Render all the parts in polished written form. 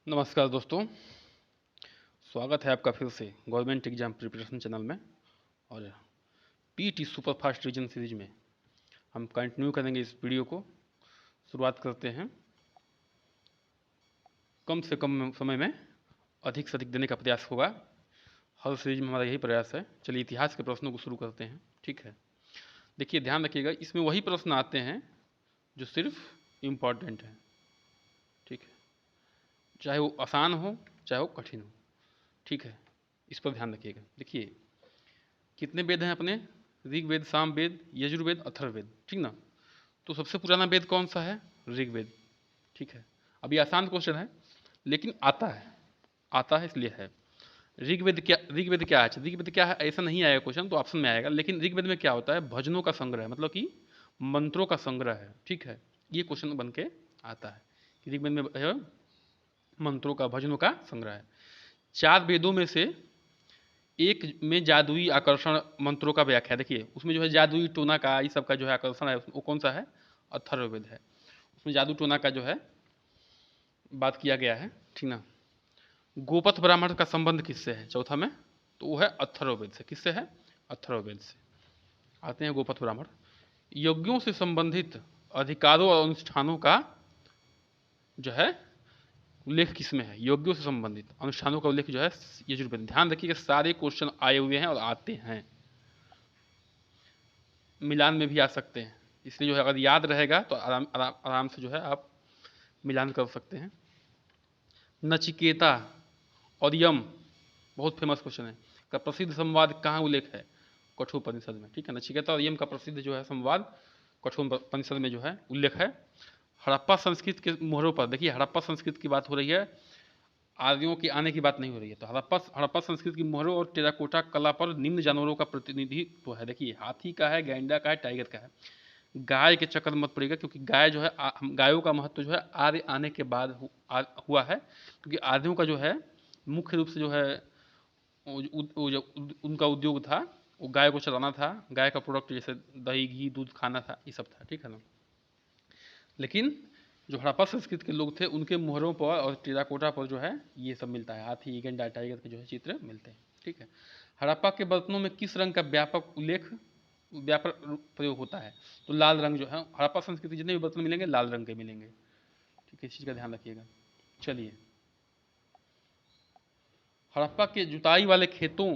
नमस्कार दोस्तों, स्वागत है आपका फिर से गवर्नमेंट एग्जाम प्रिपरेशन चैनल में। और PT super fast region series में हम कंटिन्यू करेंगे इस वीडियो को। शुरुआत करते हैं। कम से कम समय में अधिक से अधिक देने का प्रयास होगा। हर सीरीज में हमारा यही प्रयास है। चलिए इतिहास के प्रश्नों को शुरू करते हैं। ठीक है, देखिए ध्यान रखिएगा, इसमें वही प्रश्न आते हैं जो सिर्फ इम्पॉर्टेंट है। ठीक है, चाहे वो आसान हो चाहे वो कठिन हो। ठीक है, इस पर ध्यान रखिएगा। देखिए कितने वेद हैं अपने? ऋग्वेद, सामवेद, यजुर्वेद, अथर्ववेद। ठीक ना? तो सबसे पुराना वेद कौन सा है? ऋग्वेद। ठीक है, अभी आसान क्वेश्चन है लेकिन आता है इसलिए है। ऋग्वेद क्या है? ऋग्वेद क्या है ऐसा नहीं आएगा क्वेश्चन, तो ऑप्शन में आएगा। लेकिन ऋग्वेद में क्या होता है? भजनों का संग्रह, मतलब कि मंत्रों का संग्रह है। ठीक है, ये क्वेश्चन बन के आता है कि ऋग्वेद में मंत्रों का, भजनों का संग्रह है। 4 वेदों में से एक में जादुई आकर्षण मंत्रों का व्याख्या। देखिए उसमें जो है जादुई टोना का, इस सब का जो है आकर्षण है, वो कौन सा है? अथर्ववेद है। उसमें जादू टोना का जो है बात किया गया है। ठीक ना? गोपथ ब्राह्मण का संबंध किससे है चौथा में? तो वो है अथर्ववेद से। किससे है? अथर्ववेद से। आते हैं गोपथ ब्राह्मण। यज्ञों से संबंधित अधिकारों और अनुष्ठानों का जो है उल्लेख किसमें है? यज्ञों से संबंधित अनुष्ठानों का उल्लेख जो है यजुर्वेद। ध्यान रखिए सारे क्वेश्चन आए हुए हैं और आते हैं, मिलान में भी आ सकते हैं। इसलिए जो है अगर याद रहेगा तो आराम से जो है आप मिलान कर सकते हैं। नचिकेता और यम, बहुत फेमस क्वेश्चन है, का प्रसिद्ध संवाद कहाँ उल्लेख है? कठोपनिषद में। ठीक है, नचिकेता और यम का प्रसिद्ध जो है संवाद कठोपनिषद में जो है उल्लेख है। हड़प्पा संस्कृति के मोहरों पर, देखिए हड़प्पा संस्कृति की बात हो रही है, आर्यों के आने की बात नहीं हो रही है। तो हड़प्पा संस्कृति की मोहरों और टेराकोटा कला पर निम्न जानवरों का प्रतिनिधित्व है। देखिए हाथी का है, गैंडा का है, टाइगर का है। गाय के चक्कर मत पड़ेगा, क्योंकि गाय जो है गायों का महत्व जो है आर्य आने के बाद हुआ है। क्योंकि आर्यों का जो है मुख्य रूप से जो है जो उनका उद्योग था वो गाय को चलाना था। गाय का प्रोडक्ट जैसे दही, घी, दूध खाना था, ये सब था। ठीक है ना? लेकिन जो हड़प्पा संस्कृति के लोग थे उनके मोहरों पर और टेराकोटा पर जो है ये सब मिलता है, हाथी, गैंडा, टाइगर के जो है चित्र मिलते हैं। ठीक है, हड़प्पा के बर्तनों में किस रंग का व्यापक प्रयोग होता है? तो लाल रंग जो है, हड़प्पा संस्कृति जितने भी बर्तन मिलेंगे लाल रंग के मिलेंगे। ठीक है, इस चीज़ का ध्यान रखिएगा। चलिए, हड़प्पा के जुताई वाले खेतों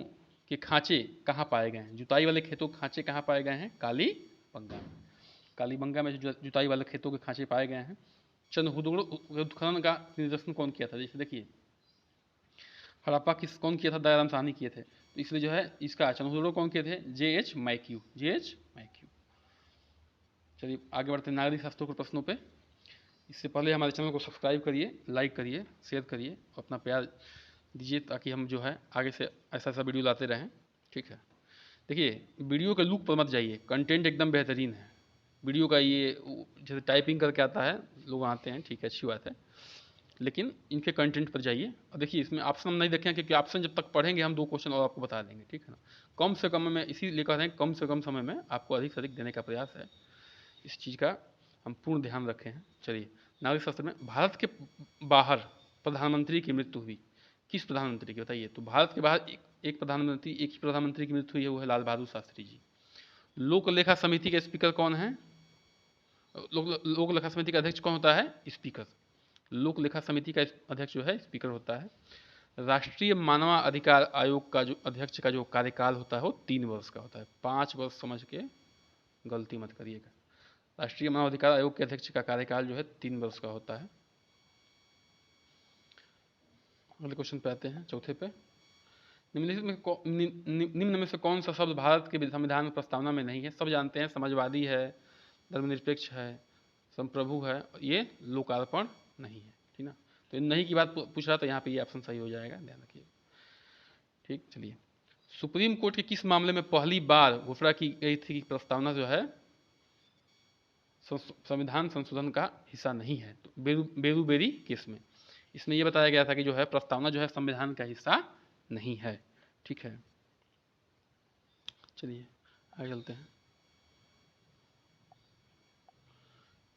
के खांचे कहाँ पाए गए हैं? जुताई वाले खेतों के खांचे कहाँ पाए गए हैं? कालीबंगा में। कालीबंगा में जो जुताई वाले खेतों के खांचे पाए गए हैं। चंद्रहूदोड़ उत्खनन का निर्देशन कौन किया था? जैसे देखिए हड़प्पा किस कौन किया था? दयाराम साहनी किए थे। तो इसलिए जो है इसका चंद्रहूदोड़ कौन किए थे? जे एच मैक्यू। चलिए आगे बढ़ते हैं नागरिक शास्त्रों के प्रश्नों पे। इससे पहले हमारे चैनल को सब्सक्राइब करिए, लाइक करिए, शेयर करिए और अपना प्यार दीजिए, ताकि हम जो है आगे से ऐसा ऐसा वीडियो लाते रहें। ठीक है, देखिए वीडियो के लुक पर मत जाइए, कंटेंट एकदम बेहतरीन है। वीडियो का ये जैसे टाइपिंग करके आता है, लोग आते हैं, ठीक है, अच्छी बात है, लेकिन इनके कंटेंट पर जाइए। और देखिए इसमें ऑप्शन हम नहीं देखें, क्योंकि ऑप्शन जब तक पढ़ेंगे हम 2 क्वेश्चन और आपको बता देंगे। ठीक है ना? कम से कम में, इसीलिए कह रहे हैं कम से कम समय में आपको अधिक से अधिक देने का प्रयास है। इस चीज़ का हम पूर्ण ध्यान रखे हैं। चलिए, नागरिक शास्त्र में भारत के बाहर प्रधानमंत्री की मृत्यु हुई, किस प्रधानमंत्री की बताइए? तो भारत के बाहर एक प्रधानमंत्री, एक ही प्रधानमंत्री की मृत्यु हुई है, वो है लाल बहादुर शास्त्री जी। लोक लेखा समिति के स्पीकर कौन है? लोक लेखा समिति का अध्यक्ष कौन होता है? स्पीकर। लोक लेखा समिति का अध्यक्ष जो है स्पीकर होता है। राष्ट्रीय मानवाधिकार आयोग का जो अध्यक्ष का जो कार्यकाल होता है वो 3 वर्ष का होता है। 5 वर्ष समझ के गलती मत करिएगा। राष्ट्रीय मानवाधिकार आयोग के अध्यक्ष का कार्यकाल जो है 3 वर्ष का होता है। अगले क्वेश्चन पे आते हैं, चौथे पे। निम्न में से कौन सा शब्द भारत के संविधान में प्रस्तावना में नहीं है? सब जानते हैं, समाजवादी है, धर्मनिरपेक्ष है, संप्रभु है, ये लोकार्पण नहीं है। ठीक ना? तो नहीं की बात पूछ रहा, तो यहाँ पे ये ऑप्शन सही हो जाएगा, ध्यान रखिए। ठीक, चलिए, सुप्रीम कोर्ट के किस मामले में पहली बार घोषणा की गई थी कि प्रस्तावना जो है संविधान संशोधन का हिस्सा नहीं है? तो बेरूबेरी केस में। इसमें यह बताया गया था कि जो है प्रस्तावना जो है संविधान का हिस्सा नहीं है। ठीक है, चलिए आगे चलते हैं।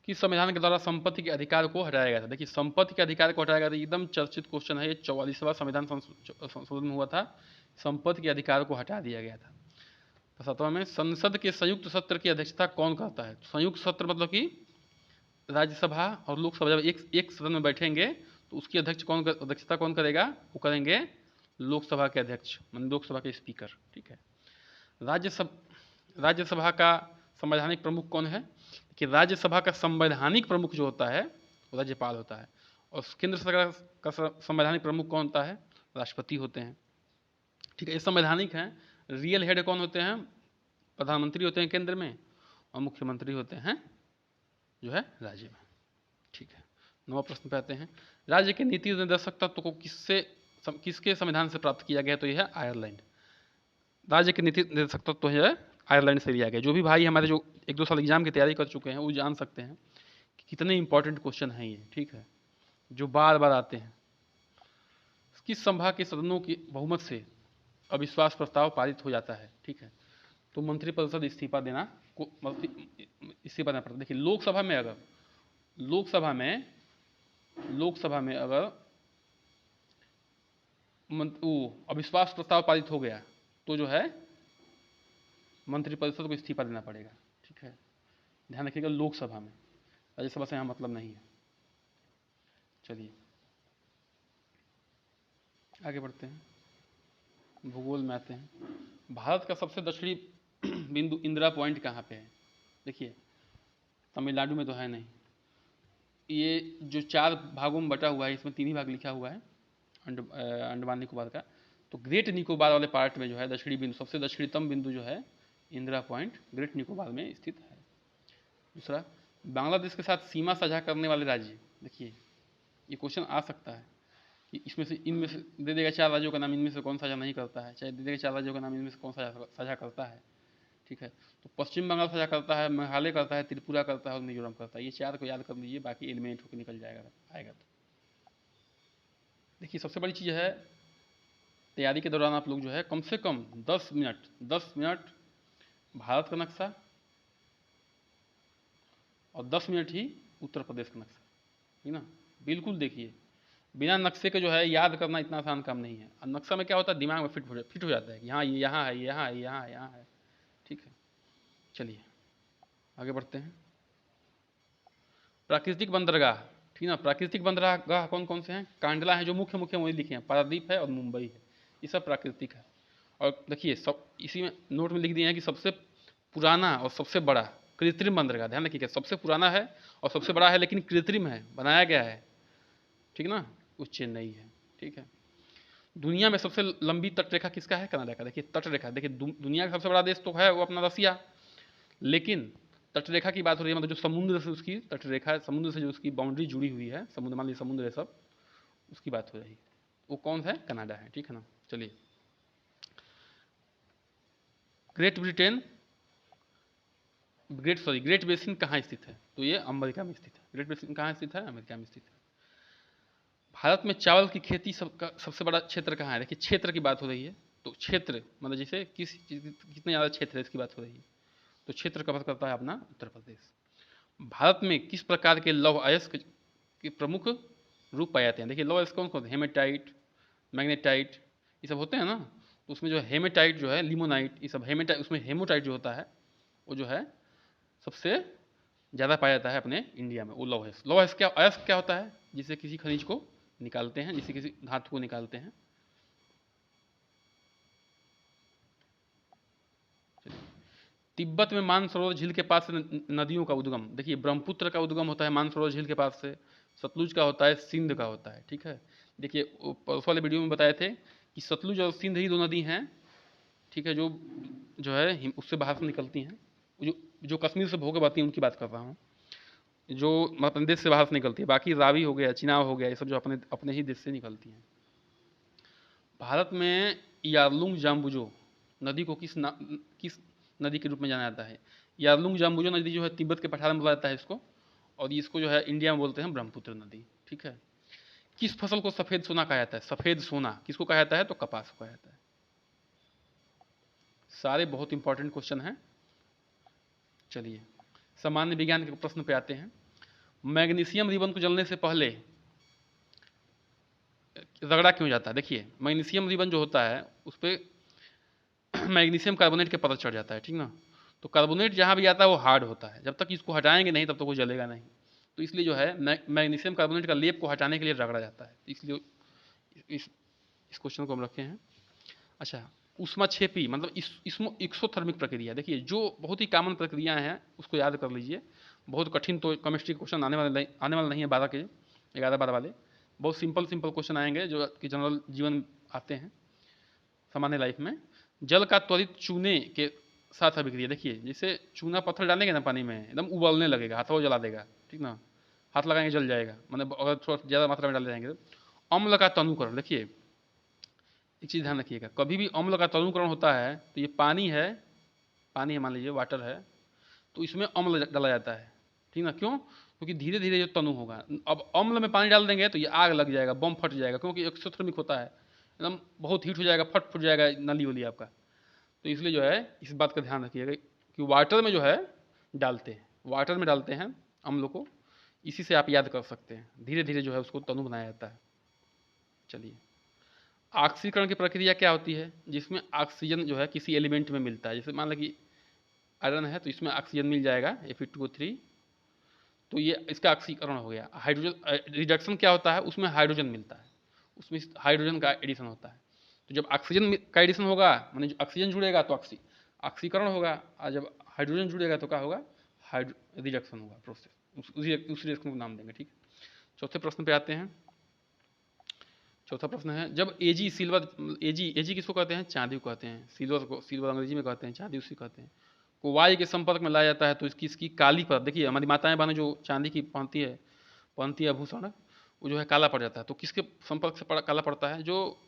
किस संविधान के द्वारा संपत्ति के अधिकार को हटाया गया था? देखिए संपत्ति के अधिकार को हटाया गया था, एकदम चर्चित क्वेश्चन है ये। 44वां संविधान संशोधन हुआ था, संपत्ति के अधिकार को हटा दिया गया था। 7वां में संसद के संयुक्त सत्र की अध्यक्षता कौन करता है? संयुक्त सत्र मतलब कि राज्यसभा और लोकसभा जब एक सदन में बैठेंगे तो उसकी अध्यक्षता कौन करेगा? वो करेंगे लोकसभा के अध्यक्ष, मान लोकसभा के स्पीकर। ठीक है। राज्यसभा का संवैधानिक प्रमुख कौन है? कि राज्यसभा का संवैधानिक प्रमुख जो होता है वो राज्यपाल होता है, और केंद्र सरकार का संवैधानिक प्रमुख कौन होता है? राष्ट्रपति होते हैं। ठीक है, ये संवैधानिक हैं। रियल हेड कौन होते हैं? प्रधानमंत्री होते हैं केंद्र में, और मुख्यमंत्री होते हैं जो है राज्य में। ठीक है। 9वां प्रश्न पे आते हैं। राज्य के नीति निर्देशक तत्व को किसके संविधान से प्राप्त किया गया? तो यह है आयरलैंड। राज्य के नीति निर्देशक तत्व तो है आयरलैंड से लिया गया। जो भी भाई हमारे जो 1-2 साल एग्जाम की तैयारी कर चुके हैं वो जान सकते हैं कि कितने इंपॉर्टेंट क्वेश्चन हैं ये। ठीक है, जो बार बार आते हैं। किस सभा के सदनों की बहुमत से अविश्वास प्रस्ताव पारित हो जाता है? ठीक है, तो मंत्रिपरिषद इस्तीफा देना पड़ता है। देखिए लोकसभा में अगर अविश्वास प्रस्ताव पारित हो गया तो जो है मंत्रिपरिषद को इस्तीफा देना पड़ेगा। ठीक है, ध्यान रखिएगा लोकसभा में, राज्यसभा से यहाँ मतलब नहीं है। चलिए आगे बढ़ते हैं, भूगोल में आते हैं। भारत का सबसे दक्षिणी बिंदु इंदिरा पॉइंट कहाँ पे है? देखिए तमिलनाडु में तो है नहीं। ये जो 4 भागों में बटा हुआ है इसमें 3 ही भाग लिखा हुआ है अंडमान निकोबार का। तो ग्रेट निकोबार वाले पार्ट में जो है दक्षिणी बिंदु, सबसे दक्षिणतम बिंदु जो है इंदिरा पॉइंट ग्रेट निकोबार में स्थित है। दूसरा, बांग्लादेश के साथ सीमा साझा करने वाले राज्य। देखिए ये क्वेश्चन आ सकता है कि इनमें से दे देगा 4 राज्यों का नाम, इनमें से कौन साझा नहीं करता है, चाहे दे देगा 4 राज्यों का नाम, इनमें से कौन साझा करता है। ठीक है, तो पश्चिम बंगाल साझा करता है, मेघालय करता है, त्रिपुरा करता है और मिजोरम करता है। ये 4 को याद कर लीजिए, बाकी एलिमिनेट होकर निकल आएगा। तो देखिए सबसे बड़ी चीज़ है तैयारी के दौरान आप लोग जो है कम से कम 10 मिनट भारत का नक्शा और 10 मिनट ही उत्तर प्रदेश का नक्शा, ठीक ना, बिल्कुल देखिए। बिना नक्शे के जो है याद करना इतना आसान काम नहीं है। और नक्शा में क्या होता है, दिमाग में फिट हो जाता है कि हाँ ये यहाँ है, यहाँ है, यहाँ है, यहाँ है। ठीक है, चलिए आगे बढ़ते हैं। प्राकृतिक बंदरगाह, ठीक ना, प्राकृतिक बंदरगाह कौन कौन से हैं? कांडला है जो मुख्य वही लिखे हैं, पारादीप है और मुंबई है, ये सब प्राकृतिक है। और देखिए सब इसी में नोट में लिख दिए हैं कि सबसे पुराना और सबसे बड़ा कृत्रिम बंदरगाह, ध्यान रखिएगा, सबसे पुराना है और सबसे बड़ा है लेकिन कृत्रिम है, बनाया गया है। ठीक ना, वो चेन्नई है। ठीक है, दुनिया में सबसे लंबी तटरेखा किसका है? कनाडा का। देखिए तटरेखा, देखिए दुनिया का सबसे बड़ा देश तो है वो अपना रसिया, लेकिन तटरेखा की बात हो रही है, मतलब जो समुद्र से उसकी तटरेखा, समुद्र से जो उसकी बाउंड्री जुड़ी हुई है, समुद्र मान लीजिए समुद्र है सब, उसकी बात हो रही है, वो कौन है? कनाडा है। ठीक है ना, चलिए। ग्रेट बेसिन कहाँ स्थित है? तो ये अमेरिका में स्थित है। ग्रेट बेसिन कहाँ स्थित है? अमेरिका में स्थित है। भारत में चावल की खेती सबसे बड़ा क्षेत्र कहाँ है? देखिए क्षेत्र की बात हो रही है, तो क्षेत्र मतलब जैसे कितने ज़्यादा क्षेत्र है इसकी बात हो रही है, तो क्षेत्र कवर करता है अपना उत्तर प्रदेश। भारत में किस प्रकार के लौह अयस्क के प्रमुख रूप पाए जाते हैं? देखिए लौह अयस्क कौन कौन? हेमेटाइट, मैग्नेटाइट, ये सब होते हैं ना। तो उसमें जो हेमेटाइट जो है, लिमोनाइट, ये सब हेमेटाइट, उसमें हेमोटाइट जो होता है वो जो है सबसे ज़्यादा पाया जाता है अपने इंडिया में, वो लौह अयस्क। लौह अयस्क क्या होता है? जिससे किसी खनिज को निकालते हैं, जिससे किसी धातु को निकालते हैं। तिब्बत में मानसरोवर झील के पास से नदियों का उद्गम, देखिए ब्रह्मपुत्र का उद्गम होता है मानसरोवर झील के पास से, सतलुज का होता है, सिंध का होता है। ठीक है, देखिए उस वाले वीडियो में बताए थे कि सतलुज और सिंध ही 2 नदी हैं, ठीक है, जो है उससे बाहर से निकलती हैं, जो कश्मीर से होकर बहती हैं उनकी बात कर रहा हूँ, जो अपने देश से बाहर से निकलती है। बाकी रावी हो गया, चिनाब हो गया, ये सब जो अपने ही देश से निकलती हैं। भारत में यारलुंग जाम्बुजो नदी को किस नदी के रूप में जाना जाता है? यारलुंग जाम्बुजो नदी जो है तिब्बत के पठार में बोला जाता है इसको, और इसको जो है इंडिया में बोलते हैं ब्रह्मपुत्र नदी। ठीक है, किस फसल को सफ़ेद सोना कहा जाता है? सफ़ेद सोना किसको कहा जाता है? तो कपास को कहा जाता है। सारे बहुत इंपॉर्टेंट क्वेश्चन हैं। चलिए सामान्य विज्ञान के प्रश्न पे आते हैं। मैग्नीशियम रिबन को जलने से पहले रगड़ा क्यों जाता है? देखिए, मैग्नीशियम रिबन जो होता है उस पर मैग्नीशियम कार्बोनेट के पता चढ़ जाता है, ठीक ना। तो कार्बोनेट जहाँ भी आता है वो हार्ड होता है, जब तक इसको हटाएंगे नहीं तब तक वो जलेगा नहीं। तो इसलिए जो है मैग्नीशियम कार्बोनेट का लेप को हटाने के लिए रगड़ा जाता है, इसलिए इस क्वेश्चन को हम रखे हैं। अच्छा, ऊष्माक्षेपी मतलब इसमें एक्सोथर्मिक प्रक्रिया, देखिए जो बहुत ही कॉमन प्रक्रियाएं हैं उसको याद कर लीजिए। बहुत कठिन तो केमिस्ट्री के क्वेश्चन आने वाले नहीं है 12 के 11-12 वाले। बहुत सिंपल क्वेश्चन आएंगे जो कि जनरल जीवन आते हैं सामान्य लाइफ में। जल का त्वरित चूने के साथ अभिक्रिया, देखिए जैसे चूना पत्थर डालेंगे ना पानी में एकदम उबलने लगेगा, हाथों जला देगा, ठीक ना, हाथ लगाएंगे जल जाएगा, मतलब अगर थोड़ा ज़्यादा मात्रा में डाले जाएंगे तो। अम्ल का तनुकरण, देखिए एक चीज़ ध्यान रखिएगा, कभी भी अम्ल का तनुकरण होता है तो ये पानी है मान लीजिए वाटर है, तो इसमें अम्ल डाला जाता है, ठीक ना। क्यों? क्योंकि धीरे धीरे जो तनु होगा, अब अम्ल में पानी डाल देंगे तो ये आग लग जाएगा, बम फट जाएगा, क्योंकि एक्सोथर्मिक होता है, एकदम बहुत हीट हो जाएगा, फट जाएगा नली वली आपका। तो इसलिए जो है इस बात का ध्यान रखिएगा कि वाटर में जो है वाटर में डालते हैं अम्ल को, इसी से आप याद कर सकते हैं, धीरे धीरे जो है उसको तनु बनाया जाता है। चलिए, ऑक्सीकरण की प्रक्रिया क्या होती है? जिसमें ऑक्सीजन जो है किसी एलिमेंट में मिलता है, जैसे मान लो कि आयरन है तो इसमें ऑक्सीजन मिल जाएगा Fe2O3, तो ये इसका ऑक्सीकरण हो गया। हाइड्रोजन रिडक्शन क्या होता है? उसमें हाइड्रोजन मिलता है, उसमें हाइड्रोजन का एडिशन होता है। तो जब ऑक्सीजन का एडिशन होगा माने ऑक्सीजन जुड़ेगा तो ऑक्सीकरण होगा, और जब हाइड्रोजन जुड़ेगा तो क्या होगा? रिडक्शन होगा प्रोसेस, उसी रिएक्शन को नाम देंगे, ठीक। चौथे प्रश्न पे आते हैं। चौथा प्रश्न है, जब एजी सिल्वर, एजी किसको कहते हैं? चांदी को कहते हैं। सिल्वर अंग्रेजी में कहते हैं, चांदी उसी कहते हैं, को वायु के संपर्क में लाया जाता है तो इसकी काली परत, देखिए हमारी माताएं बहनें जो चांदी की पहनती है आभूषण, वो जो है काला पड़ जाता है। तो किसके संपर्क से काला पड़ता है? जो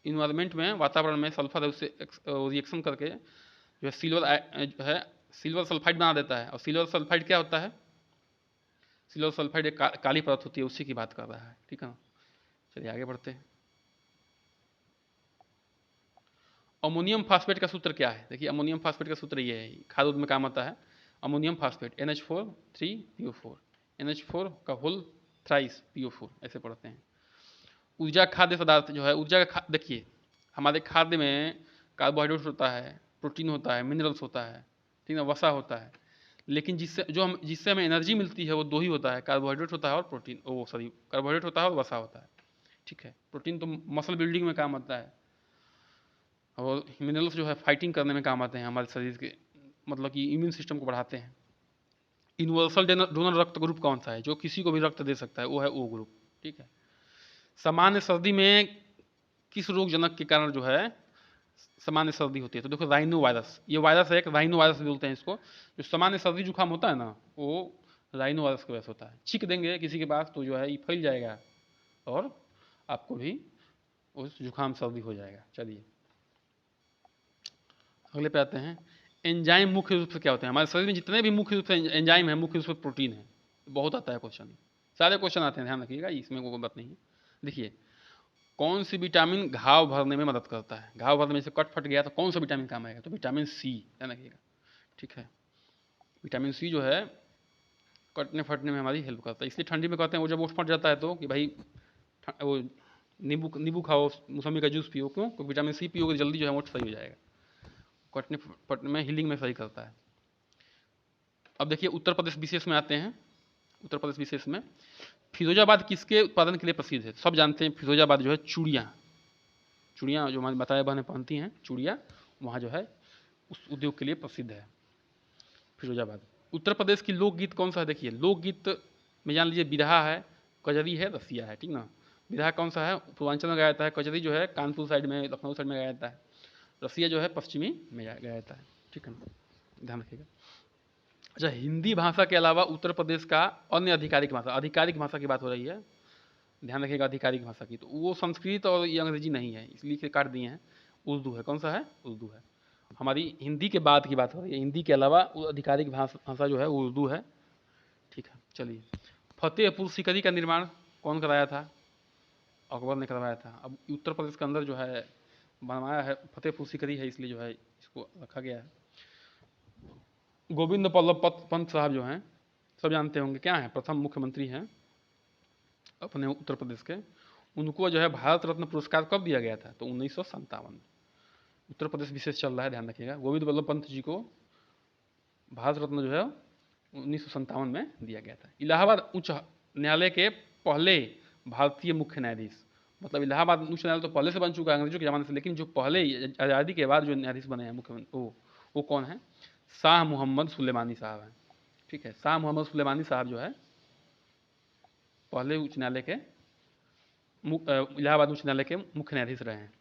इन्वायरमेंट में, वातावरण में सल्फर है उससे रिएक्शन करके जो है सिल्वर सल्फाइड बना देता है। और सिल्वर सल्फाइड क्या होता है? सिल्वर सल्फाइड एक काली परत होती है, उसी की बात कर रहा है, ठीक है ना। चलिए आगे बढ़ते हैं। अमोनियम फास्फेट का सूत्र क्या है? देखिए अमोनियम फास्फेट का सूत्र ये है, खाद में काम आता है। Ammonium phosphate NH4 3PO4, NH4 का होल थ्राइस PO4, ऐसे पढ़ते हैं। ऊर्जा खाद्य पदार्थ जो है, ऊर्जा का देखिए हमारे खाद्य में कार्बोहाइड्रेट होता है, प्रोटीन होता है, मिनरल्स होता है, ठीक है, वसा होता है, लेकिन जिससे हमें एनर्जी मिलती है वो दो ही होता है, कार्बोहाइड्रेट होता है और प्रोटीन, कार्बोहाइड्रेट होता है और वसा होता है, ठीक है। प्रोटीन तो मसल बिल्डिंग में काम आता है, और मिनरल्स जो है फाइटिंग करने में काम आते हैं हमारे शरीर के, मतलब कि इम्यून सिस्टम को बढ़ाते हैं। यूनिवर्सल डोनर रक्त ग्रुप कौन सा है? जो किसी को भी रक्त दे सकता है, वो है O ग्रुप, ठीक है। सामान्य सर्दी में किस रोग जनक के कारण जो है सामान्य सर्दी होती है? तो देखो राइनो वायरस, ये वायरस है एक, राइनो वायरस बोलते हैं इसको। जो सामान्य सर्दी जुकाम होता है ना, वो राइनो वायरस की वजह से होता है। छींक देंगे किसी के पास तो जो है ये फैल जाएगा और आपको भी उस जुकाम सर्दी हो जाएगा। चलिए अगले पे आते हैं। एंजाइम मुख्य रूप से क्या होते हैं? हमारे शरीर में जितने भी मुख्य रूप से एंजाइम है, मुख्य रूप से प्रोटीन है। बहुत आता है क्वेश्चन, सारे क्वेश्चन आते हैं, ध्यान रखिएगा, इसमें कोई बात नहीं है। देखिए कौन सी विटामिन घाव भरने में मदद करता है? घाव भरने में से कट फट गया तो कौन सा विटामिन काम आएगा? तो विटामिन सी, ध्यान रखिएगा, ठीक है। विटामिन सी जो है कटने फटने में हमारी हेल्प करता है, इसलिए ठंडी में कहते हैं वो जब वो फट जाता है तो कि भाई वो नींबू खाओ, मौसमी का जूस पियो। क्यों? क्योंकि विटामिन सी पियोगे जल्दी जो है वो सही हो जाएगा, कटने फटने में हीलिंग में सही करता है। अब देखिए उत्तर प्रदेश विशेष में आते हैं। उत्तर प्रदेश विशेष में फिरोजाबाद किसके उत्पादन के लिए प्रसिद्ध है? सब जानते हैं फिरोजाबाद जो है चूड़ियाँ जो हमारी बताया बहनें पहनती हैं, चूड़ियाँ, वहाँ जो है उस उद्योग के लिए प्रसिद्ध है फिरोजाबाद। उत्तर प्रदेश की लोकगीत कौन सा है? देखिए लोकगीत में जान लीजिए बिरहा है, कजरी है, रसिया है, ठीक ना। बिरहा कौन सा है? पूर्वांचल में गाया जाता है। कजरी जो है कानपुर साइड में, लखनऊ साइड में गाया जाता है। रसिया जो है पश्चिमी में गाया जाता है, ठीक है, ध्यान रखिएगा। अच्छा, हिंदी भाषा के अलावा उत्तर प्रदेश का अन्य आधिकारिक भाषा की बात हो रही है, ध्यान रखिएगा, आधिकारिक भाषा की। तो वो संस्कृत और ये अंग्रेजी नहीं है, इसलिए काट दिए हैं। उर्दू है। कौन सा है? उर्दू है। हमारी हिंदी के बाद की बात हो रही है, हिंदी के अलावा आधिकारिक भाषा जो है वो उर्दू है, ठीक है। चलिए, फतेहपुर सीकरी का निर्माण कौन कराया था? अकबर ने करवाया था। अब उत्तर प्रदेश के अंदर जो है बनवाया है फतेहपुर सीकरी है, इसलिए जो है इसको रखा गया है। गोविंद बल्लभ पंत साहब जो हैं सब जानते होंगे क्या है, प्रथम मुख्यमंत्री हैं अपने उत्तर प्रदेश के। उनको जो है भारत रत्न पुरस्कार कब दिया गया था, तो 1957। उत्तर प्रदेश विशेष चल रहा है, ध्यान रखिएगा। गोविंद वल्लभ पंत जी को भारत रत्न जो है 1957 में दिया गया था। इलाहाबाद उच्च न्यायालय के पहले भारतीय मुख्य न्यायाधीश, मतलब इलाहाबाद उच्च न्यायालय तो पहले से बन चुका है अंग्रेजों के ज़माने से, लेकिन जो पहले आज़ादी के बाद जो न्यायाधीश बने हैं मुख्यमंत्री, वो कौन है, शाह मोहम्मद सुलेमानी साहब हैं। ठीक है, शाह मोहम्मद सुलेमानी साहब जो है पहले उच्च न्यायालय के इलाहाबाद उच्च न्यायालय के मुख्य न्यायाधीश रहे हैं।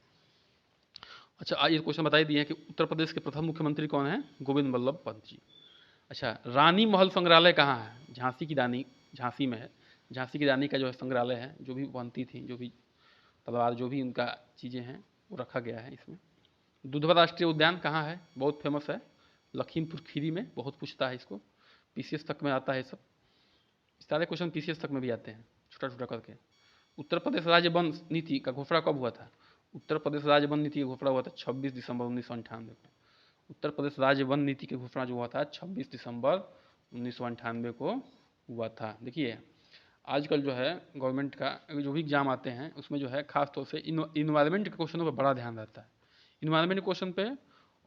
अच्छा, ये क्वेश्चन बता ही दिए हैं कि उत्तर प्रदेश के प्रथम मुख्यमंत्री कौन है, गोविंद वल्लभ पंत जी। अच्छा, रानी महल संग्रहालय कहाँ है, झांसी की रानी, झांसी में है। झांसी की रानी का जो है संग्रहालय है, जो भी बनती थी, जो भी तलवार, जो भी उनका चीज़ें हैं, वो रखा गया है इसमें। दुधवा राष्ट्रीय उद्यान कहाँ है, बहुत फेमस है, लखीमपुर खीरी में, बहुत पूछता है इसको, पीसीएस तक में आता है सब, सारे क्वेश्चन पीसीएस तक में भी आते हैं छोटा छोटा करके। उत्तर प्रदेश राज्य वन नीति का घोषणा कब हुआ था, उत्तर प्रदेश राज्य वन नीति का घोषणा हुआ था 26 दिसंबर 1998 को। उत्तर प्रदेश राज्य वन नीति की घोषणा जो हुआ था 26 दिसंबर 1998 को हुआ था। देखिए, आजकल जो है गवर्नमेंट का जो भी एग्जाम आते हैं उसमें जो है खास तौर से इन्वायरमेंट के क्वेश्चनों पर बड़ा ध्यान रहता है। इन्वायरमेंट क्वेश्चन पे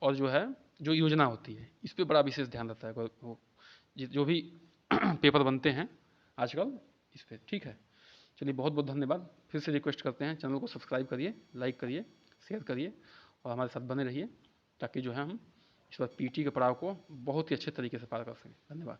और जो है जो योजना होती है इस पर बड़ा विशेष ध्यान रहता है वो जो भी पेपर बनते हैं आजकल इस पर। ठीक है, चलिए बहुत बहुत धन्यवाद। फिर से रिक्वेस्ट करते हैं, चैनल को सब्सक्राइब करिए, लाइक करिए, शेयर करिए और हमारे साथ बने रहिए, ताकि जो है हम इस बार पीटी के पड़ाव को बहुत ही अच्छे तरीके से पार कर सकें। धन्यवाद।